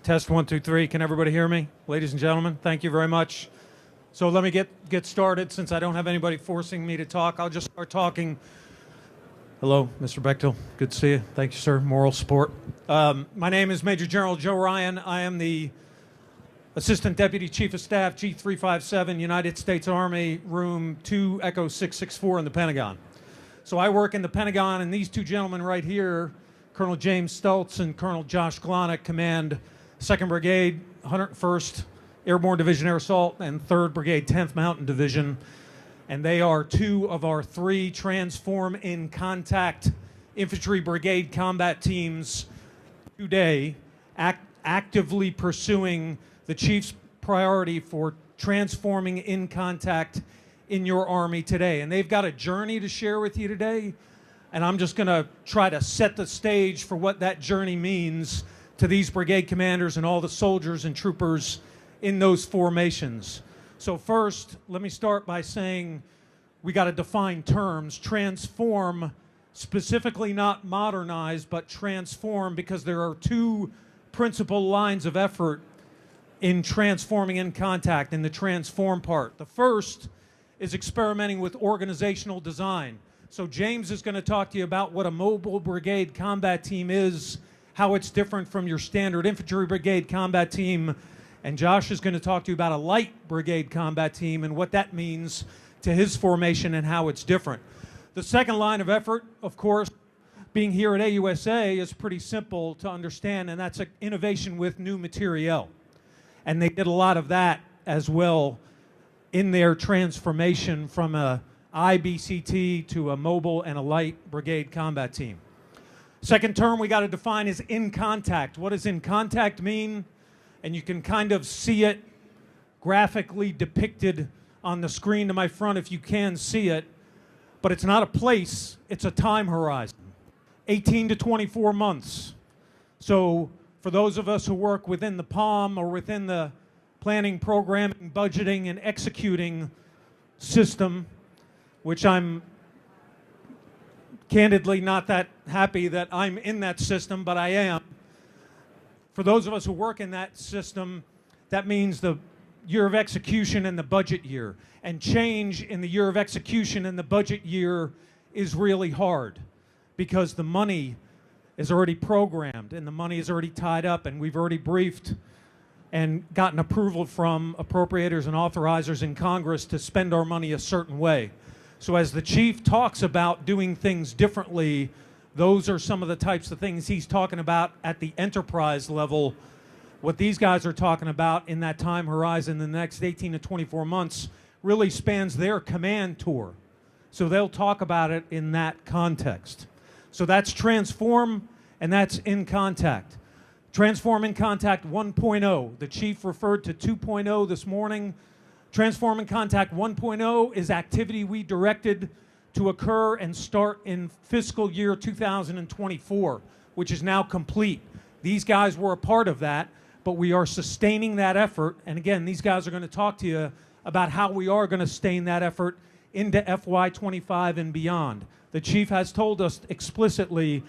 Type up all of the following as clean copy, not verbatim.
Test 1, 2, 3. Can everybody hear me? Ladies and gentlemen, thank you very much. So let me get started. Since I don't have anybody forcing me to talk, I'll just start talking. Hello, Mr. Bechtel. Good to see you. Thank you, sir. Moral support. My name is Major General Joe Ryan. I am the Assistant Deputy Chief of Staff, G357, United States Army, Room 2, Echo 664 in the Pentagon. So I work in the Pentagon, and these two gentlemen right here, Colonel James Stultz and Colonel Josh Glonick, command 2nd Brigade, 101st Airborne Division Air Assault, and 3rd Brigade, 10th Mountain Division. And they are two of our 3 Transform in Contact Infantry Brigade combat teams today, actively pursuing the Chief's priority for transforming in contact in your Army today. And they've got a journey to share with you today, and I'm just going to try to set the stage for what that journey means to these brigade commanders and all the soldiers and troopers in those formations. So first, let me start by saying we got to define terms. Transform, specifically not modernize, but transform, because there are 2 principal lines of effort in transforming in contact, in the transform part. The first is experimenting with organizational design. So James is going to talk to you about what a mobile brigade combat team is, how it's different from your standard infantry brigade combat team, and Josh is going to talk to you about a light brigade combat team and what that means to his formation and how it's different. The second line of effort, of course, being here at AUSA, is pretty simple to understand, and that's innovation with new materiel. And they did a lot of that as well in their transformation from a IBCT to a mobile and a light brigade combat team. Second term we got to define is in contact. What does in contact mean? And you can kind of see it graphically depicted on the screen to my front if you can see it. But it's not a place, it's a time horizon. 18 to 24 months. So for those of us who work within the POM or within the planning, programming, budgeting, and executing system, which I'm candidly not that happy that I'm in that system, but I am. For those of us who work in that system, that means the year of execution and the budget year. And change in the year of execution and the budget year is really hard because the money is already programmed and the money is already tied up, and we've already briefed and gotten approval from appropriators and authorizers in Congress to spend our money a certain way. So as the chief talks about doing things differently, those are some of the types of things he's talking about at the enterprise level. What these guys are talking about in that time horizon, the next 18 to 24 months, really spans their command tour. So they'll talk about it in that context. So that's transform, and that's in contact. Transform in contact 1.0. The chief referred to 2.0 this morning. Transform in contact 1.0 is activity we directed to occur and start in fiscal year 2024, which is now complete. These guys were a part of that, but we are sustaining that effort. And again, these guys are going to talk to you about how we are going to sustain that effort into FY25 and beyond. The chief has told us explicitly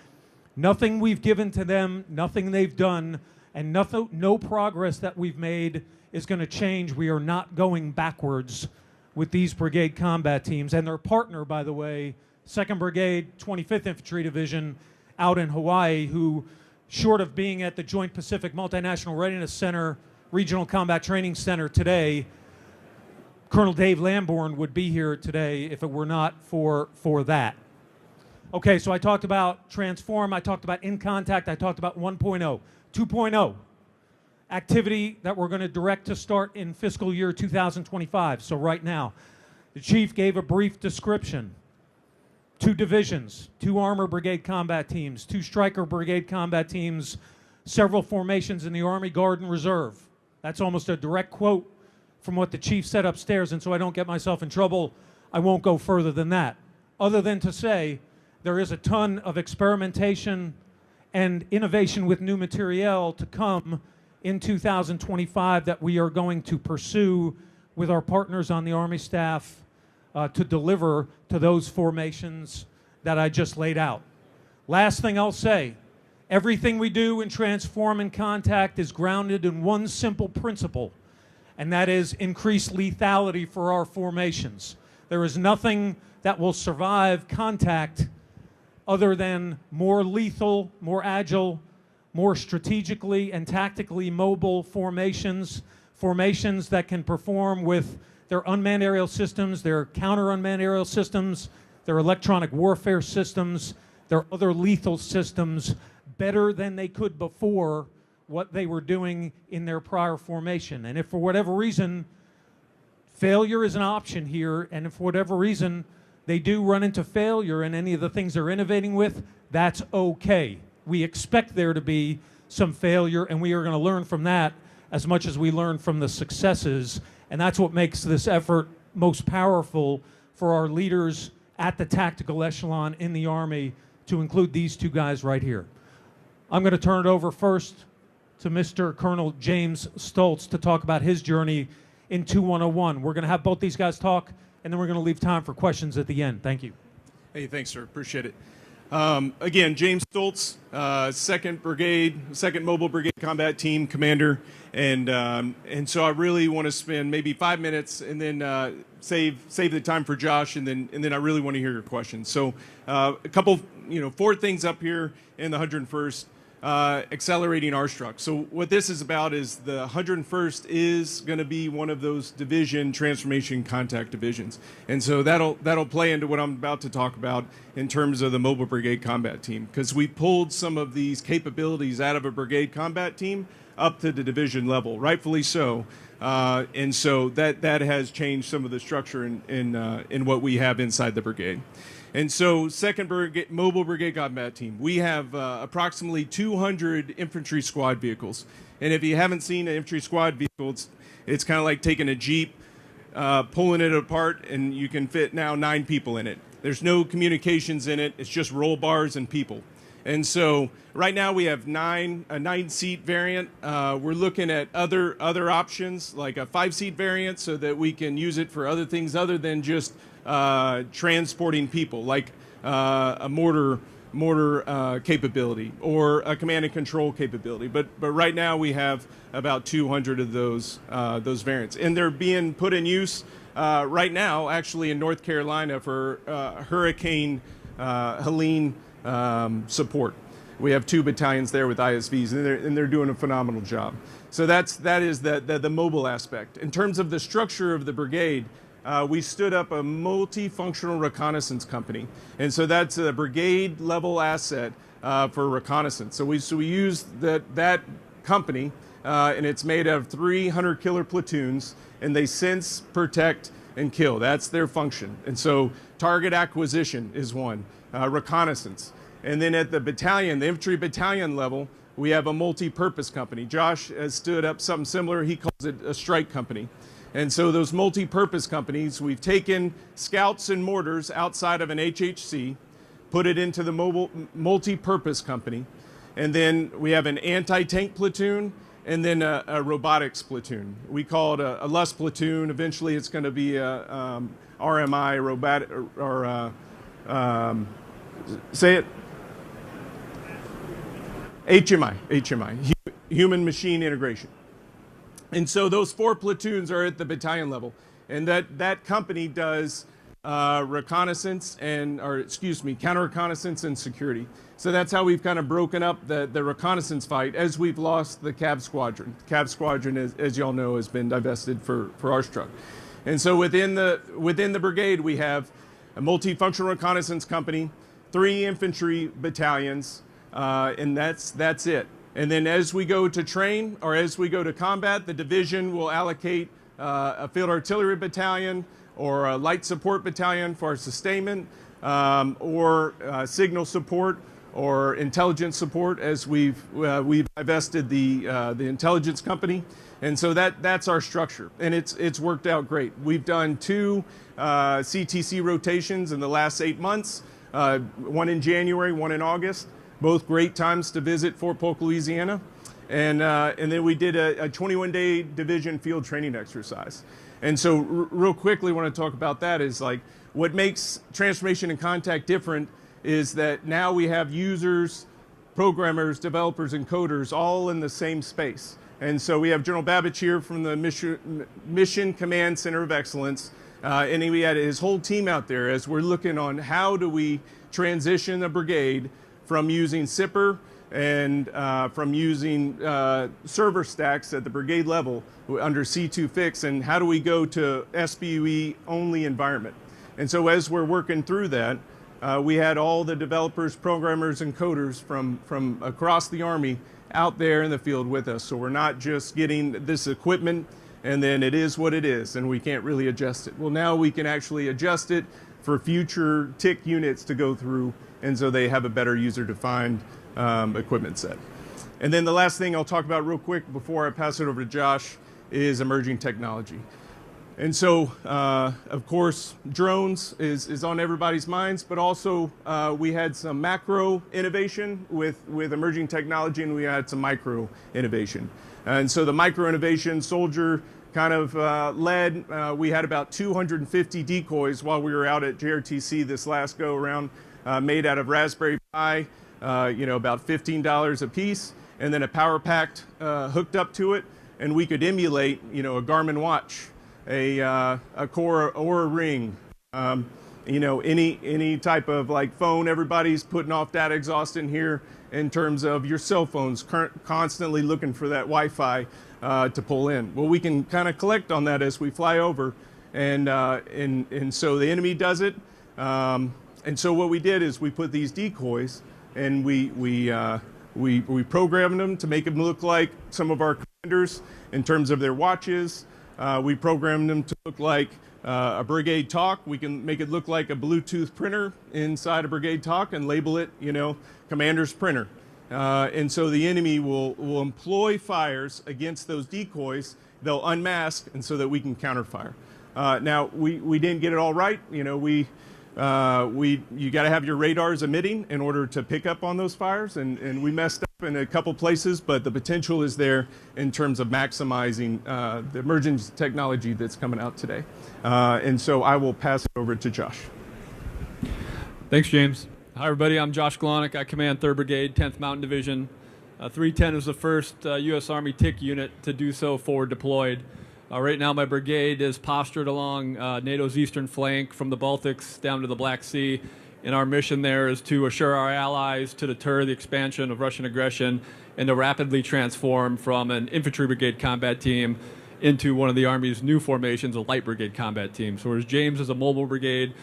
nothing we've given to them, nothing they've done, and no progress that we've made is going to change. We are not going backwards with these brigade combat teams. And their partner, by the way, 2nd Brigade, 25th Infantry Division out in Hawaii, who, short of being at the Joint Pacific Multinational Readiness Center, Regional Combat Training Center today, Colonel Dave Lamborn would be here today if it were not for that. Okay, so I talked about transform, I talked about in contact, I talked about 1.0. 2.0, activity that we're going to direct to start in fiscal year 2025. So right now, the chief gave a brief description. 2 divisions, 2 Armor Brigade combat teams, 2 Stryker Brigade combat teams, several formations in the Army Guard and Reserve. That's almost a direct quote from what the chief said upstairs, and so I don't get myself in trouble, I won't go further than that, other than to say there is a ton of experimentation and innovation with new materiel to come in 2025 that we are going to pursue with our partners on the Army staff to deliver to those formations that I just laid out. Last thing I'll say Everything we do in Transform and Contact is grounded in one simple principle, and that is increased lethality for our formations. There is nothing that will survive contact other than more lethal, more agile, more strategically and tactically mobile formations, formations that can perform with their unmanned aerial systems, their counter-unmanned aerial systems, their electronic warfare systems, their other lethal systems better than they could before what they were doing in their prior formation. And if for whatever reason failure is an option here, and if for whatever reason they do run into failure in any of the things they're innovating with, that's okay. We expect there to be some failure, and we are going to learn from that as much as we learn from the successes. And that's what makes this effort most powerful for our leaders at the tactical echelon in the Army, to include these two guys right here. I'm going to turn it over first to Mr. Colonel James Stoltz to talk about his journey in 2101. We're going to have both these guys talk, and then we're going to leave time for questions at the end. Thank you. Hey, thanks, sir. Appreciate it. Again, James Stoltz, 2nd Brigade, 2nd Mobile Brigade Combat Team Commander, and so I really want to spend maybe 5 minutes and then save the time for Josh, and then I really want to hear your questions. So a couple, 4 things up here in the 101st. Accelerating RStruct. So what this is about is the 101st is going to be one of those division transformation contact divisions, and so that'll play into what I'm about to talk about in terms of the Mobile Brigade Combat Team, because we pulled some of these capabilities out of a Brigade Combat Team up to the division level, rightfully so, and so that has changed some of the structure in what we have inside the brigade. And so 2nd Brigade, Mobile Brigade Combat Team, we have approximately 200 infantry squad vehicles. And if you haven't seen an infantry squad vehicle, it's kind of like taking a Jeep, pulling it apart, and you can fit now 9 people in it. There's no communications in it. It's just roll bars and people. And so right now we have a 9-seat variant. We're looking at other options, like a 5-seat variant, so that we can use it for other things other than just transporting people, like a mortar capability or a command and control capability. But right now we have about 200 of those variants, and they're being put in use right now, actually in North Carolina for Hurricane Helene support. We have 2 battalions there with ISVs, and they're doing a phenomenal job. So that is the mobile aspect. In terms of the structure of the brigade, we stood up a multifunctional reconnaissance company, and so that's a brigade level asset for reconnaissance. So we use that company, and it's made of 300 killer platoons, and they sense, protect, and kill. That's their function. And so target acquisition is one, reconnaissance. And then at the battalion, the infantry battalion level, we have a multi-purpose company. Josh has stood up something similar. He calls it a strike company. And so those multi-purpose companies, we've taken scouts and mortars outside of an HHC, put it into the mobile multi-purpose company, and then we have an anti-tank platoon, and then a robotics platoon. We call it a LUS platoon. Eventually it's going to be a RMI, robotic, or say it, HMI, human machine integration. And so those 4 platoons are at the battalion level, and that company does reconnaissance counter reconnaissance and security. So that's how we've kind of broken up the reconnaissance fight as we've lost the CAV squadron. CAV squadron, as y'all know, has been divested for RStruct. And so within the brigade, we have a multifunctional reconnaissance company, 3 infantry battalions, and that's it. And then as we go to train, or as we go to combat, the division will allocate a field artillery battalion or a light support battalion for our sustainment, or signal support or intelligence support, as we've divested the intelligence company. And so that's our structure, and it's worked out great. We've done 2 CTC rotations in the last 8 months, one in January, one in August. Both great times to visit Fort Polk, Louisiana. And then we did a 21-day division field training exercise. And so real quickly, want to talk about that is like what makes transformation and contact different is that now we have users programmers, developers, and coders all in the same space. And so we have General Babbage here from the Mission Command Center of Excellence, and we had his whole team out there as we're looking on how do we transition a brigade from using SIPR and from using server stacks at the brigade level under C2 fix, and how do we go to SBUE only environment. And so as we're working through that, we had all the developers, programmers, and coders from across the Army out there in the field with us. So we're not just getting this equipment and then it is what it is and we can't really adjust it. Well, now we can actually adjust it for future TIC units to go through, and so they have a better user-defined equipment set. And then the last thing I'll talk about real quick before I pass it over to Josh is emerging technology. And so, of course, drones is on everybody's minds, but also we had some macro innovation with emerging technology, and we had some micro innovation. And so the micro innovation, Soldier kind of led. We had about 250 decoys while we were out at JRTC this last go around, made out of Raspberry Pi, about $15 a piece, and then a power pack hooked up to it, and we could emulate, a Garmin watch, a Core or a Ring, any type of like phone. Everybody's putting off data exhaust in here in terms of your cell phones constantly looking for that Wi-Fi to pull in. Well, we can kind of collect on that as we fly over, and so the enemy does it. And so what we did is we put these decoys, and we programmed them to make them look like some of our commanders in terms of their watches. We programmed them to look like a Brigade Talk. We can make it look like a Bluetooth printer inside a Brigade Talk and label it, Commander's Printer. And so the enemy will employ fires against those decoys. They'll unmask, and so that we can counterfire. Now, we didn't get it all right. You got to have your radars emitting in order to pick up on those fires, and we messed up in a couple places, but the potential is there in terms of maximizing the emerging technology that's coming out today. And so I will pass it over to Josh. Thanks, James. Hi, everybody. I'm Josh Glonick. I command 3rd Brigade, 10th Mountain Division. 310 is the first U.S. Army TIC unit to do so forward deployed. Right now, my brigade is postured along NATO's eastern flank from the Baltics down to the Black Sea, and our mission there is to assure our allies to deter the expansion of Russian aggression and to rapidly transform from an infantry brigade combat team into one of the Army's new formations, a light brigade combat team. So whereas James is a mobile brigade,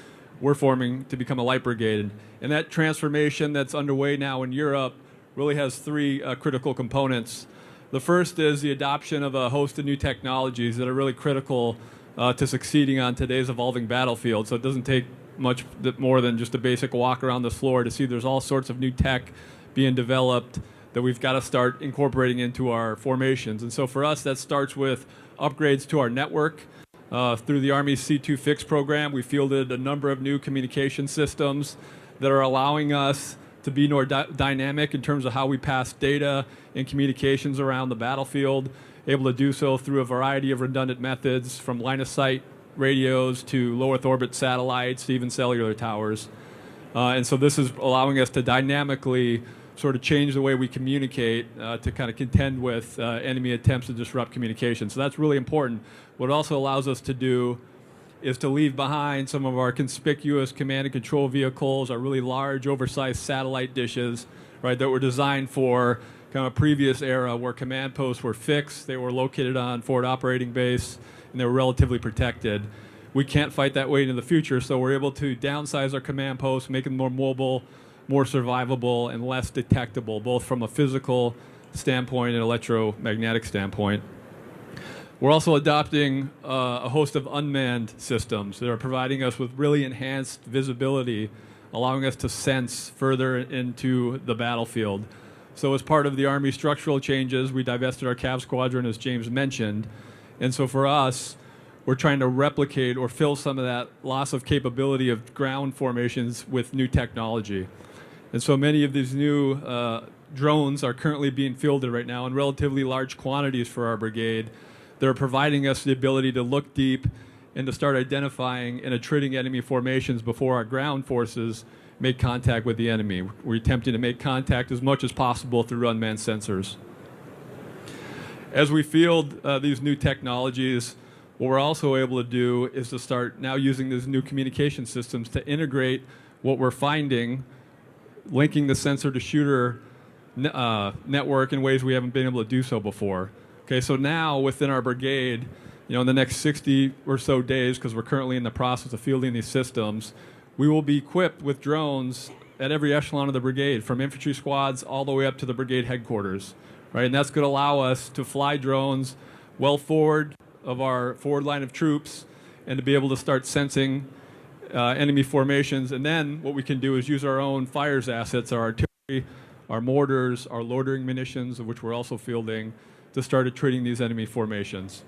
we're forming to become a light brigade. And that transformation that's underway now in Europe really has 3 critical components. The first is the adoption of a host of new technologies that are really critical to succeeding on today's evolving battlefield. So it doesn't take much more than just a basic walk around the floor to see there's all sorts of new tech being developed that we've got to start incorporating into our formations. And so for us, that starts with upgrades to our network. Through the Army's C2 Fix program, we fielded a number of new communication systems that are allowing us to be more dynamic in terms of how we pass data and communications around the battlefield, able to do so through a variety of redundant methods, from line-of-sight radios to low-Earth orbit satellites to even cellular towers. And so this is allowing us to dynamically sort of change the way we communicate to kind of contend with enemy attempts to disrupt communication. So that's really important. What it also allows us to do is to leave behind some of our conspicuous command and control vehicles, our really large, oversized satellite dishes, right, that were designed for kind of a previous era where command posts were fixed, they were located on forward operating base, and they were relatively protected. We can't fight that way into the future, so we're able to downsize our command posts, make them more mobile, more survivable, and less detectable, both from a physical standpoint and electromagnetic standpoint. We're also adopting a host of unmanned systems that are providing us with really enhanced visibility, allowing us to sense further into the battlefield. So as part of the Army structural changes, we divested our Cav Squadron, as James mentioned. And so for us, we're trying to replicate or fill some of that loss of capability of ground formations with new technology. And so many of these new drones are currently being fielded right now in relatively large quantities for our brigade. They're providing us the ability to look deep and to start identifying and attriting enemy formations before our ground forces make contact with the enemy. We're attempting to make contact as much as possible through unmanned sensors. As we field these new technologies, what we're also able to do is to start now using these new communication systems to integrate what we're finding, linking the sensor to shooter network in ways we haven't been able to do so before. Okay, so now within our brigade, in the next 60 or so days, because we're currently in the process of fielding these systems, we will be equipped with drones at every echelon of the brigade, from infantry squads all the way up to the brigade headquarters. Right, and that's going to allow us to fly drones well forward of our forward line of troops and to be able to start sensing enemy formations. And then what we can do is use our own fires assets, our artillery, our mortars, our loitering munitions, of which we're also fielding, to start treating these enemy formations.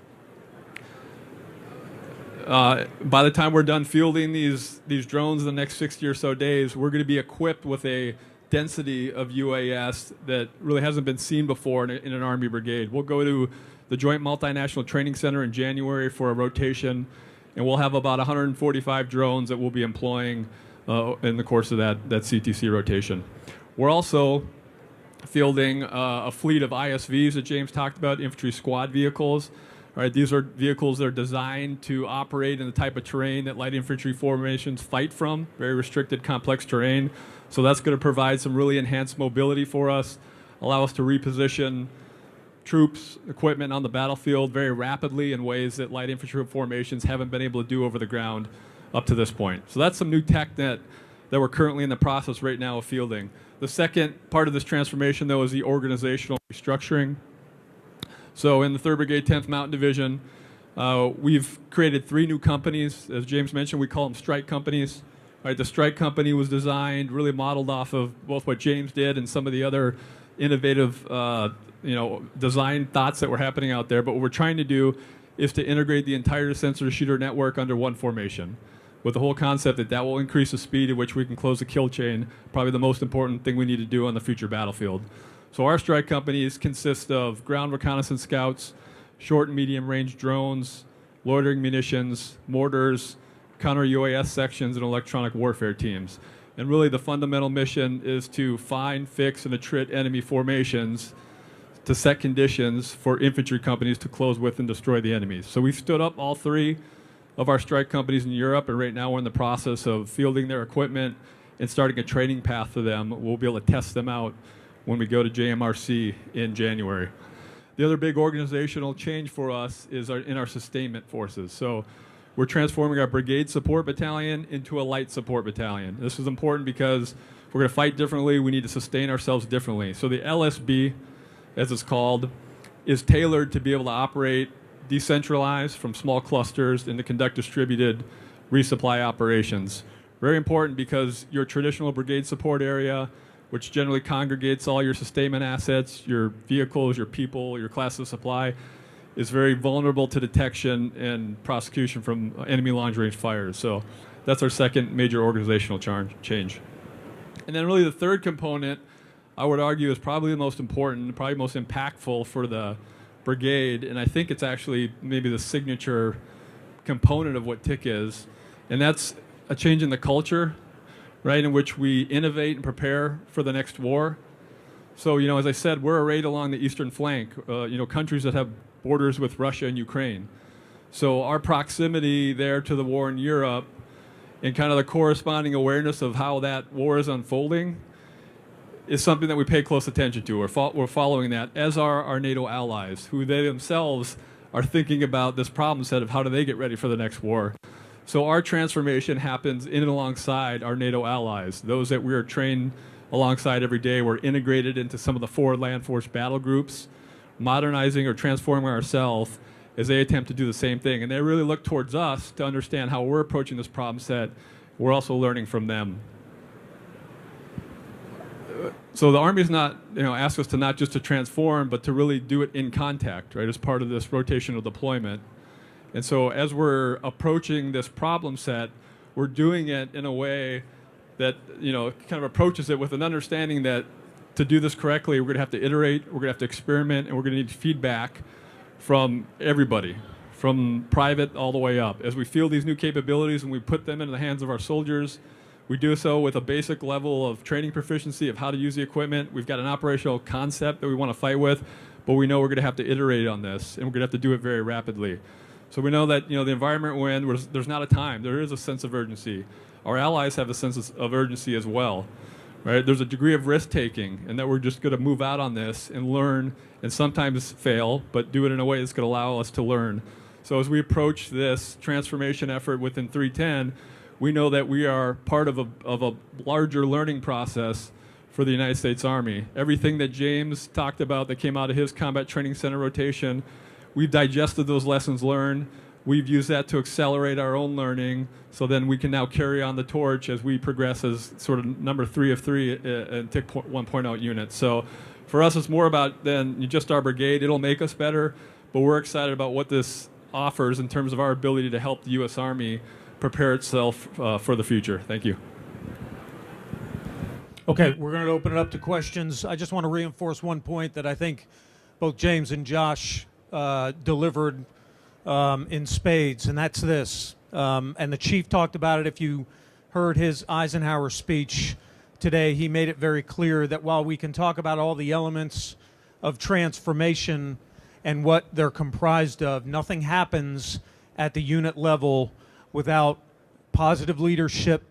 By the time we're done fielding these drones in the next 60 or so days, we're going to be equipped with a density of UAS that really hasn't been seen before in an Army brigade. We'll go to the Joint Multinational Training Center in January for a rotation, and we'll have about 145 drones that we'll be employing in the course of that CTC rotation. We're also fielding a fleet of ISVs that James talked about, infantry squad vehicles. All right, these are vehicles that are designed to operate in the type of terrain that light infantry formations fight from, very restricted, complex terrain. So that's going to provide some really enhanced mobility for us, allow us to reposition troops, equipment on the battlefield very rapidly in ways that light infantry formations haven't been able to do over the ground up to this point. So that's some new tech that we're currently in the process right now of fielding. The second part of this transformation, though, is the organizational restructuring. So in the 3rd Brigade, 10th Mountain Division, we've created 3 new companies. As James mentioned, we call them strike companies. Right, the strike company was designed, really modeled off of both what James did and some of the other innovative design thoughts that were happening out there. But what we're trying to do is to integrate the entire sensor-to-shooter network under one formation, with the whole concept that will increase the speed at which we can close the kill chain, probably the most important thing we need to do on the future battlefield. So our strike companies consist of ground reconnaissance scouts, short and medium range drones, loitering munitions, mortars, counter-UAS sections, and electronic warfare teams. And really the fundamental mission is to find, fix, and attrit enemy formations to set conditions for infantry companies to close with and destroy the enemies. So we've stood up all 3 of our strike companies in Europe, and right now we're in the process of fielding their equipment and starting a training path for them. We'll be able to test them out when we go to JMRC in January. The other big organizational change for us is in our sustainment forces. So we're transforming our brigade support battalion into a light support battalion. This is important because if we're going to fight differently, we need to sustain ourselves differently. So the LSB, as it's called, is tailored to be able to operate decentralized from small clusters and to conduct distributed resupply operations. Very important because your traditional brigade support area, which generally congregates all your sustainment assets, your vehicles, your people, your class of supply, is very vulnerable to detection and prosecution from enemy long-range fires. So that's our second major organizational change. And then really the third component, I would argue, is probably the most important, probably most impactful for the brigade, and I think it's actually maybe the signature component of what TIC is, and that's a change in the culture, right, in which we innovate and prepare for the next war. So, as I said, we're arrayed along the eastern flank, countries that have borders with Russia and Ukraine. So our proximity there to the war in Europe and kind of the corresponding awareness of how that war is unfolding is something that we pay close attention to. We're following that, as are our NATO allies, who they themselves are thinking about this problem set of how do they get ready for the next war. So our transformation happens in and alongside our NATO allies, those that we are trained alongside every day. We're integrated into some of the forward land force battle groups, modernizing or transforming ourselves as they attempt to do the same thing. And they really look towards us to understand how we're approaching this problem set. We're also learning from them. So the Army's not, asked us to not just to transform, but to really do it in contact, right, as part of this rotational deployment. And so as we're approaching this problem set, we're doing it in a way that, kind of approaches it with an understanding that to do this correctly, we're going to have to iterate, we're going to have to experiment, and we're going to need feedback from everybody, from private all the way up. As we field these new capabilities and we put them into the hands of our soldiers, We do so with a basic level of training proficiency of how to use the equipment. We've got an operational concept that we want to fight with, but we know we're going to have to iterate on this, and we're going to have to do it very rapidly. So we know that the environment we're in, there's not a time. There is a sense of urgency. Our allies have a sense of urgency as well. Right? There's a degree of risk-taking, and that we're just going to move out on this and learn, and sometimes fail, but do it in a way that's going to allow us to learn. So as we approach this transformation effort within 310, we know that we are part of a larger learning process for the United States Army. Everything that James talked about that came out of his Combat Training Center rotation, we've digested those lessons learned. We've used that to accelerate our own learning, so then we can now carry on the torch as we progress as sort of number 3 of 3 in TIC 1.0 units. So for us, it's more about than just our brigade. It'll make us better, but we're excited about what this offers in terms of our ability to help the U.S. Army prepare itself for the future. Thank you. Okay, we're going to open it up to questions. I just want to reinforce one point that I think both James and Josh delivered in spades, and that's this. And the chief talked about it. If you heard his Eisenhower speech today, he made it very clear that while we can talk about all the elements of transformation and what they're comprised of, nothing happens at the unit level without positive leadership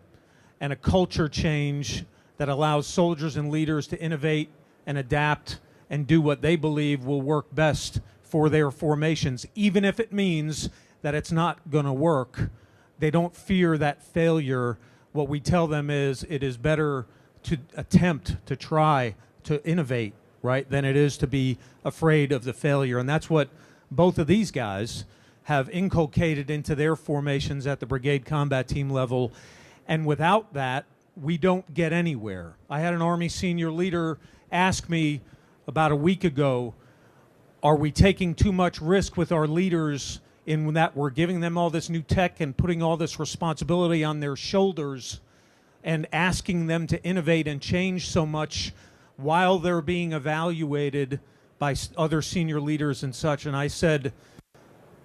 and a culture change that allows soldiers and leaders to innovate and adapt and do what they believe will work best for their formations, even if it means that it's not going to work. They don't fear that failure. What we tell them is it is better to attempt, to try, to innovate, right, than it is to be afraid of the failure. And that's what both of these guys have inculcated into their formations at the brigade combat team level. And without that, we don't get anywhere. I had an Army senior leader ask me about a week ago, are we taking too much risk with our leaders in that we're giving them all this new tech and putting all this responsibility on their shoulders and asking them to innovate and change so much while they're being evaluated by other senior leaders and such? And I said,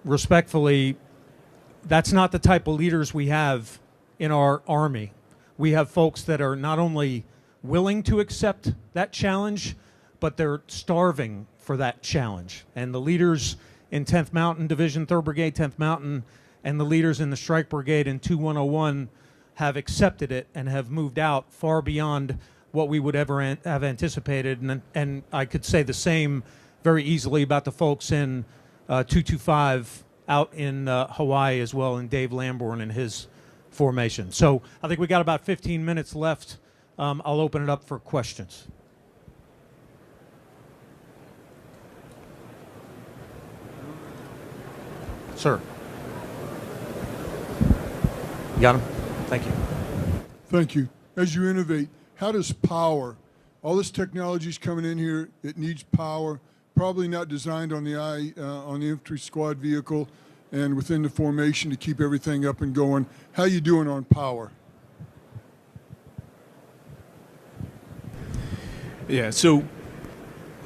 respectfully, that's not the type of leaders we have in our Army. We have folks that are not only willing to accept that challenge, but they're starving for that challenge. And the leaders in 10th Mountain Division, 3rd Brigade, 10th Mountain, and the leaders in the Strike Brigade in 2101 have accepted it and have moved out far beyond what we would ever have anticipated. And I could say the same very easily about the folks in 225 out in Hawaii as well, and Dave Lamborn and his formation. So I think we got about 15 minutes left. I'll open it up for questions. Sir. You got him? Thank you. Thank you. As you innovate, how does power, all this technology is coming in here, it needs power, probably not designed on the infantry squad vehicle and within the formation to keep everything up and going. How you doing on power? Yeah, so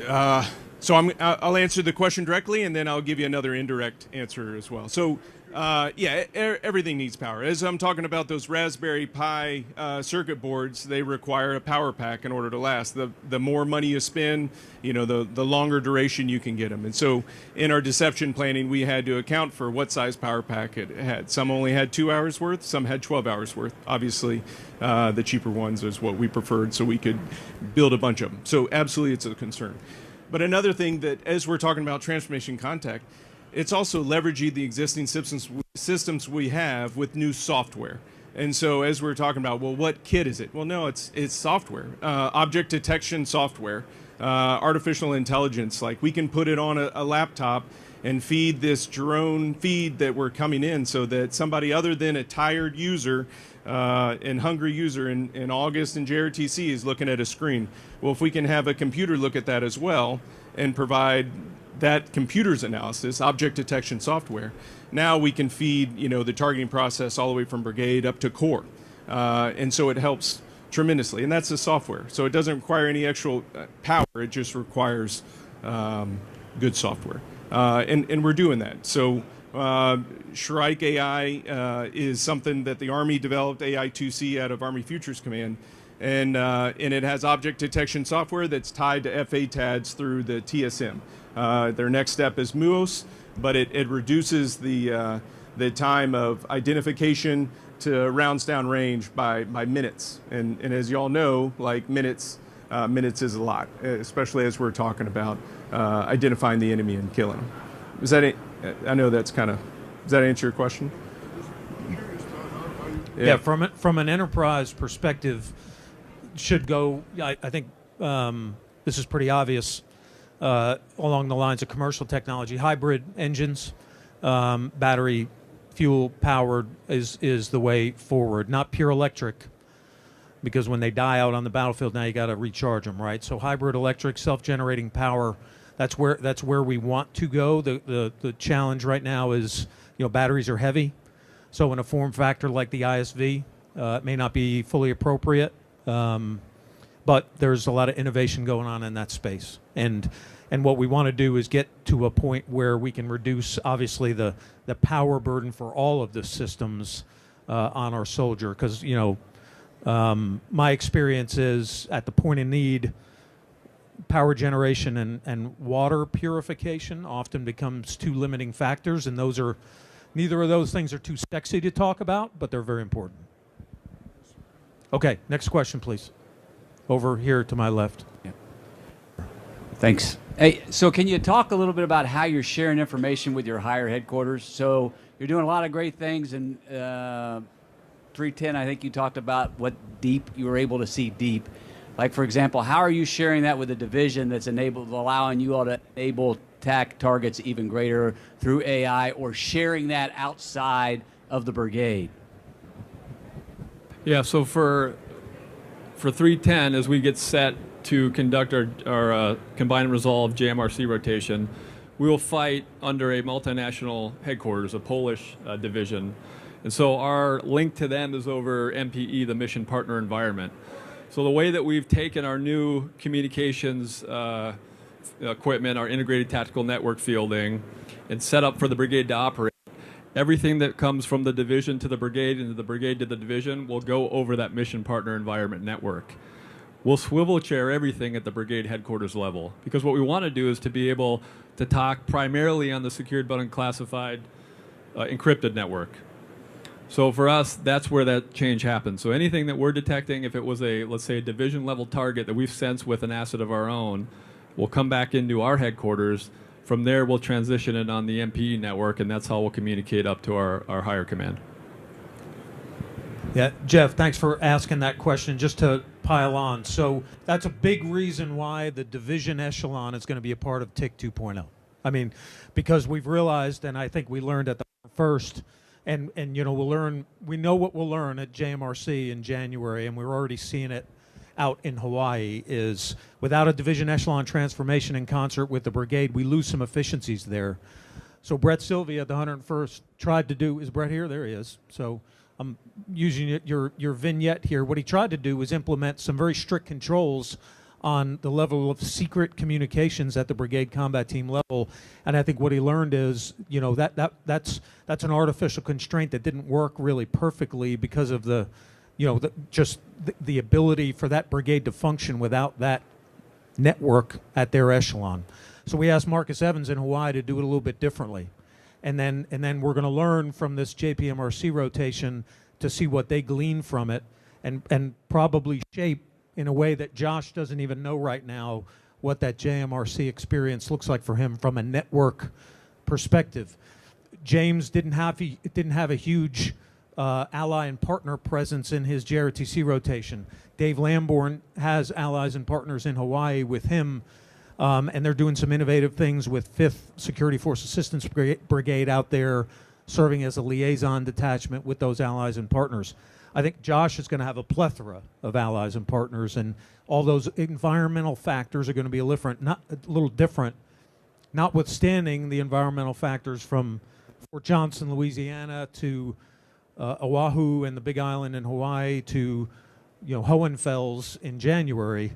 I'll answer the question directly, and then I'll give you another indirect answer as well. So, everything needs power. As I'm talking about those Raspberry Pi circuit boards, they require a power pack in order to last. The more money you spend, the longer duration you can get them. And so, in our deception planning, we had to account for what size power pack it had. Some only had 2 hours worth, some had 12 hours worth. Obviously, the cheaper ones is what we preferred, so we could build a bunch of them. So, absolutely, it's a concern. But another thing that, as we're talking about transformation contact, it's also leveraging the existing systems we have with new software. And so as we're talking about, well, what kit is it? Well, no, it's software, object detection software, artificial intelligence. Like we can put it on a laptop and feed this drone feed that we're coming in so that somebody other than a tired user and hungry user in August and JRTC is looking at a screen. Well, if we can have a computer look at that as well and provide that computer's analysis, object detection software, now we can feed the targeting process all the way from brigade up to corps, and so it helps tremendously. And that's the software, so it doesn't require any actual power. It just requires good software, and we're doing that. So Shrike AI is something that the Army developed, AI2C, out of Army Futures Command. And it has object detection software that's tied to FATADs through the TSM. Their next step is MUOS, but it reduces the time of identification to rounds down range by minutes. And as you all know, like minutes is a lot, especially as we're talking about identifying the enemy and killing them. Is that it? I know that's kind of, does that answer your question? Yeah, from an enterprise perspective, should go, I think this is pretty obvious along the lines of commercial technology. Hybrid engines, battery fuel powered is the way forward, not pure electric, because when they die out on the battlefield, now you got to recharge them, right? So hybrid electric, self-generating power, that's where we want to go. The challenge right now is, batteries are heavy, so in a form factor like the ISV, it may not be fully appropriate, but there's a lot of innovation going on in that space, and what we want to do is get to a point where we can reduce, obviously, the power burden for all of the systems on our soldier, because my experience is at the point of need, power generation and water purification often becomes two limiting factors, and neither of those things are too sexy to talk about, but they're very important. Okay, next question, please. Over here to my left. Yeah. Thanks. Hey, so can you talk a little bit about how you're sharing information with your higher headquarters? So you're doing a lot of great things, and 310, I think you talked about what deep you were able to see deep. Like, for example, how are you sharing that with a division that's allowing you all to enable attack targets even greater through AI, or sharing that outside of the brigade? Yeah, so for 310, as we get set to conduct our Combine and Resolve JMRC rotation, we will fight under a multinational headquarters, a Polish division. And so our link to them is over MPE, the Mission Partner Environment. So the way that we've taken our new communications equipment, our integrated tactical network fielding, and set up for the brigade to operate, everything that comes from the division to the brigade and the brigade to the division will go over that Mission Partner Environment network. We'll swivel chair everything at the brigade headquarters level, because what we want to do is to be able to talk primarily on the secured but unclassified encrypted network. So for us, that's where that change happens. So anything that we're detecting, if it was let's say a division level target that we've sensed with an asset of our own, will come back into our headquarters. From there, we'll transition it on the MPE network, and that's how we'll communicate up to our higher command. Yeah, Jeff, thanks for asking that question. Just to pile on, so that's a big reason why the division echelon is going to be a part of TIC 2.0. I mean, because we've realized, and I think we learned at the first, and we'll learn. We know what we'll learn at JMRC in January, and we're already seeing it out in Hawaii. Is without a division echelon transformation in concert with the brigade, we lose some efficiencies there. So Brett Sylvia at the 101st tried to do. Is Brett here? There he is. So I'm using your vignette here. What he tried to do was implement some very strict controls on the level of secret communications at the brigade combat team level, and I think what he learned is, that's an artificial constraint that didn't work really perfectly because of the ability for that brigade to function without that network at their echelon. So we asked Marcus Evans in Hawaii to do it a little bit differently. And then we're going to learn from this JPMRC rotation to see what they glean from it, and probably shape in a way that Josh doesn't even know right now what that JMRC experience looks like for him from a network perspective. James didn't have a huge ally and partner presence in his JRTC rotation. Dave Lamborn has allies and partners in Hawaii with him. And they're doing some innovative things with 5th Security Force Assistance Brigade out there serving as a liaison detachment with those allies and partners. I think Josh is going to have a plethora of allies and partners, and all those environmental factors are going to be a little different, notwithstanding the environmental factors from Fort Johnson, Louisiana, to Oahu and the Big Island in Hawaii, to Hohenfels in January.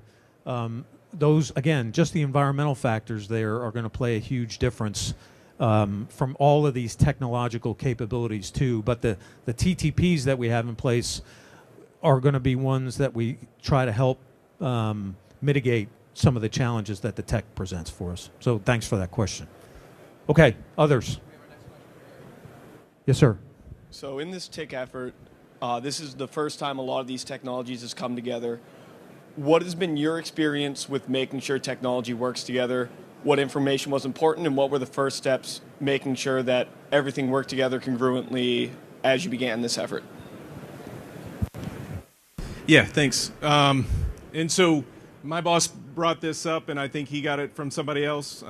Those, again, just the environmental factors there are going to play a huge difference from all of these technological capabilities too. But the TTPs that we have in place are going to be ones that we try to help mitigate some of the challenges that the tech presents for us. So thanks for that question. Okay, others? Yes, sir. So in this TIC effort, this is the first time a lot of these technologies has come together. What has been your experience with making sure technology works together? What information was important, and what were the first steps making sure that everything worked together congruently as you began this effort? Yeah, thanks. And so my boss brought this up, and I think he got it from somebody else.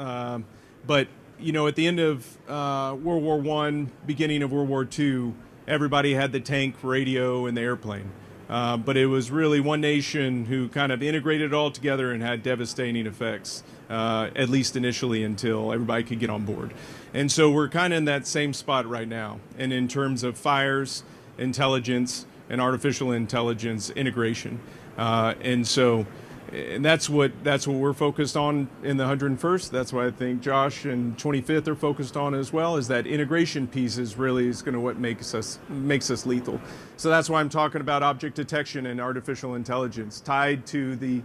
But, you know, at the end of World War I, beginning of World War II, everybody had the tank, radio, and the airplane. But it was really one nation who kind of integrated it all together and had devastating effects, at least initially, until everybody could get on board. And so we're kind of in that same spot right now. And in terms of fires, intelligence, and artificial intelligence integration. And that's what we're focused on in the 101st. That's what I think Josh and 25th are focused on as well. Is that integration piece is going to what makes us lethal. So that's why I'm talking about object detection and artificial intelligence tied to the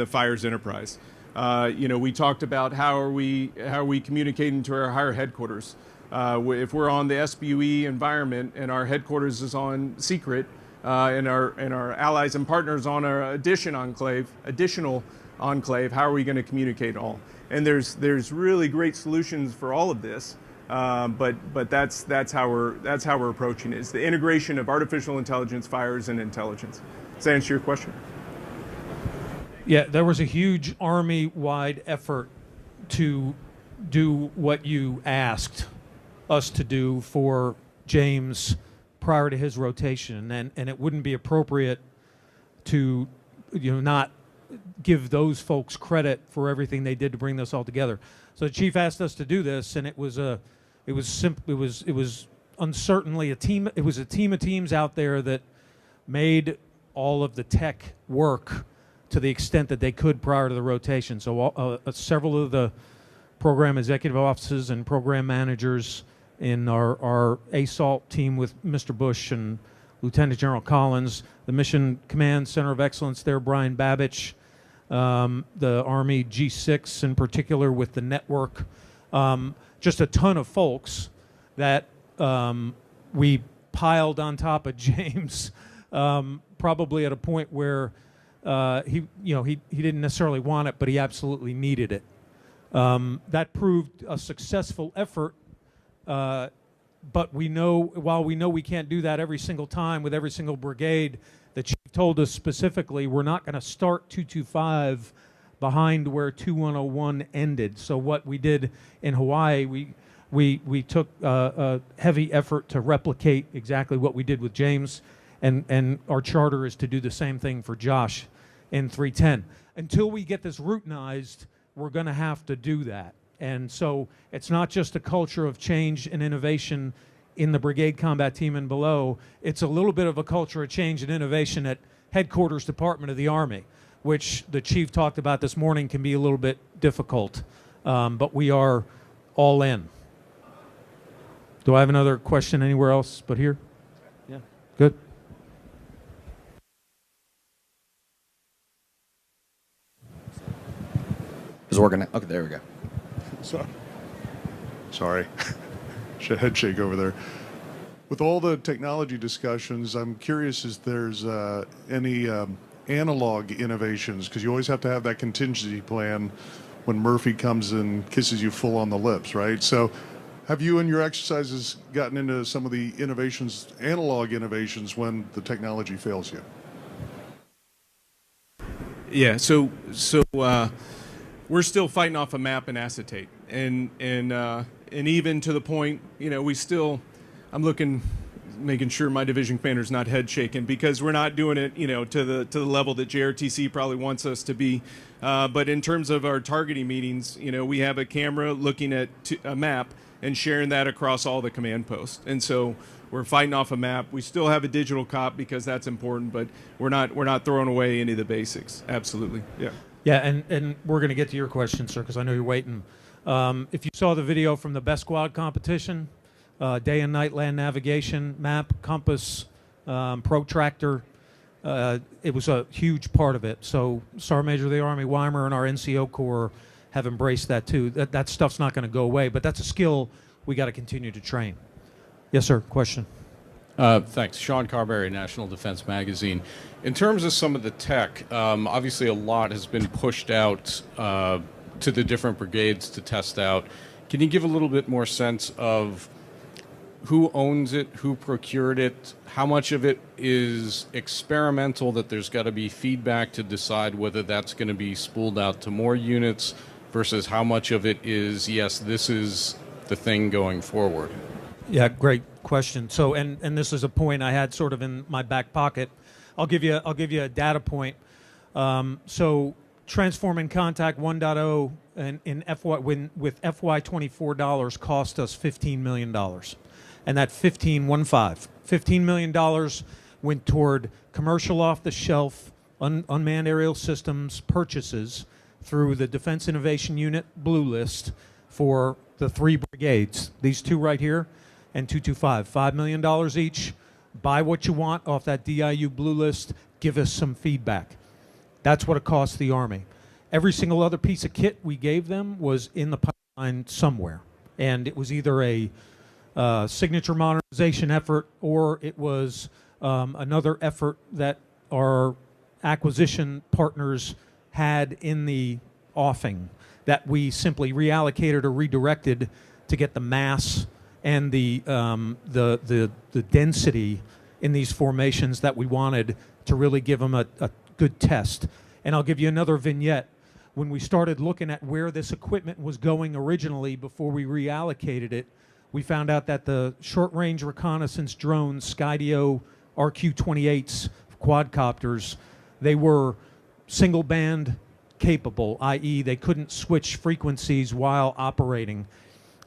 fires enterprise. We talked about how are we communicating to our higher headquarters. If we're on the SBUE environment and our headquarters is on secret. And our allies and partners on our additional enclave, how are we going to communicate all? And there's really great solutions for all of this, but that's how we're approaching it. It's the integration of artificial intelligence, fires, and intelligence. Does that answer your question? Yeah, there was a huge Army-wide effort to do what you asked us to do for James prior to his rotation, and it wouldn't be appropriate to not give those folks credit for everything they did to bring this all together. So the chief asked us to do this, and it was uncertainly a team. It was a team of teams out there that made all of the tech work to the extent that they could prior to the rotation. So several of the program executive offices and program managers in our ASALT team with Mr. Bush and Lieutenant General Collins, the Mission Command Center of Excellence there, Brian Babich, the Army G6 in particular with the network, just a ton of folks that we piled on top of James, probably at a point where he didn't necessarily want it, but he absolutely needed it. That proved a successful effort. But while we know we can't do that every single time with every single brigade, the chief told us specifically we're not going to start 225 behind where 2101 ended. So what we did in Hawaii, we took a heavy effort to replicate exactly what we did with James, and our charter is to do the same thing for Josh in 310. Until we get this routinized, we're going to have to do that. And so it's not just a culture of change and innovation in the brigade combat team and below. It's a little bit of a culture of change and innovation at headquarters department of the Army, which the chief talked about this morning can be a little bit difficult. But we are all in. Do I have another question anywhere else but here? Yeah. Good. Is it working now? Okay, there we go. Sorry, head shake over there. With all the technology discussions, I'm curious if there's any analog innovations, because you always have to have that contingency plan when Murphy comes and kisses you full on the lips, right? So have you in your exercises gotten into some of the innovations, analog innovations, when the technology fails you? Yeah, so we're still fighting off a map and acetate, and even to the point, I'm making sure my division commander's not head shaking, because we're not doing it, to the level that JRTC probably wants us to be. But in terms of our targeting meetings, we have a camera looking at a map and sharing that across all the command posts, and so we're fighting off a map. We still have a digital cop because that's important, but we're not throwing away any of the basics. Absolutely, yeah. Yeah, and we're going to get to your question, sir, because I know you're waiting. If you saw the video from the best squad competition, day and night land navigation, map, compass, protractor, it was a huge part of it. So Sergeant Major of the Army Weimer and our NCO Corps have embraced that too. That stuff's not going to go away, but that's a skill we got to continue to train. Yes, sir. Question. Thanks. Sean Carberry, National Defense Magazine. In terms of some of the tech, obviously a lot has been pushed out to the different brigades to test out. Can you give a little bit more sense of who owns it, who procured it, how much of it is experimental that there's got to be feedback to decide whether that's going to be spooled out to more units versus how much of it is, yes, this is the thing going forward? Yeah, great question. So, and this is a point I had sort of in my back pocket. I'll give you a data point. So, Transforming Contact 1.0 with FY24 dollars cost us $15 million, and that $15 million went toward commercial off-the-shelf unmanned aerial systems purchases through the Defense Innovation Unit Blue List for the 3 brigades. These 2 right here. And 225, $5 million each. Buy what you want off that DIU Blue List. Give us some feedback. That's what it costs the Army. Every single other piece of kit we gave them was in the pipeline somewhere, and it was either a signature modernization effort or it was another effort that our acquisition partners had in the offing that we simply reallocated or redirected to get the mass and the density in these formations that we wanted to really give them a good test. And I'll give you another vignette. When we started looking at where this equipment was going originally before we reallocated it, we found out that the short-range reconnaissance drones, Skydio RQ-28s, quadcopters, they were single-band capable, i.e. they couldn't switch frequencies while operating.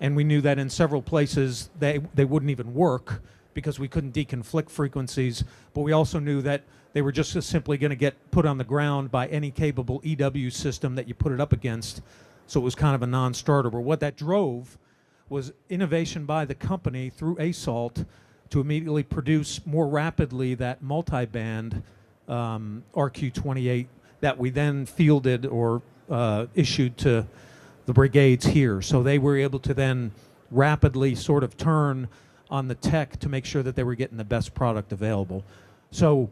And we knew that in several places they wouldn't even work because we couldn't deconflict frequencies, but we also knew that they were just simply going to get put on the ground by any capable EW system that you put it up against, so it was kind of a non-starter. But what that drove was innovation by the company through ASALT to immediately produce more rapidly that multi-band RQ-28 that we then fielded or issued to the brigades here. So they were able to then rapidly sort of turn on the tech to make sure that they were getting the best product available. So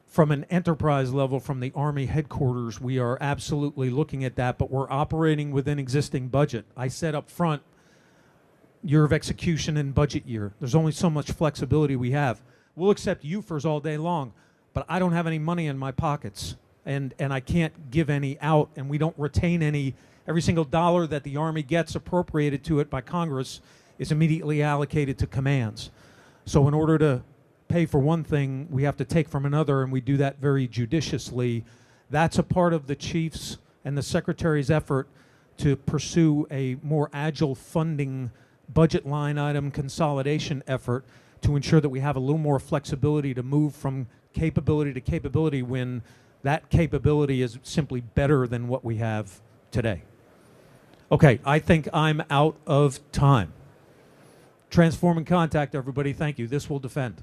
from an enterprise level, from the Army headquarters, we are absolutely looking at that, but we're operating within existing budget. I said up front, year of execution and budget year. There's only so much flexibility we have. We'll accept UFERs all day long, but I don't have any money in my pockets, and I can't give any out, and we don't retain any. Every single dollar that the Army gets appropriated to it by Congress is immediately allocated to commands. So in order to pay for one thing, we have to take from another, and we do that very judiciously. That's a part of the Chief's and the Secretary's effort to pursue a more agile funding budget line item consolidation effort to ensure that we have a little more flexibility to move from capability to capability when that capability is simply better than what we have today. Okay, I think I'm out of time. Transforming Contact, everybody. Thank you. This will defend.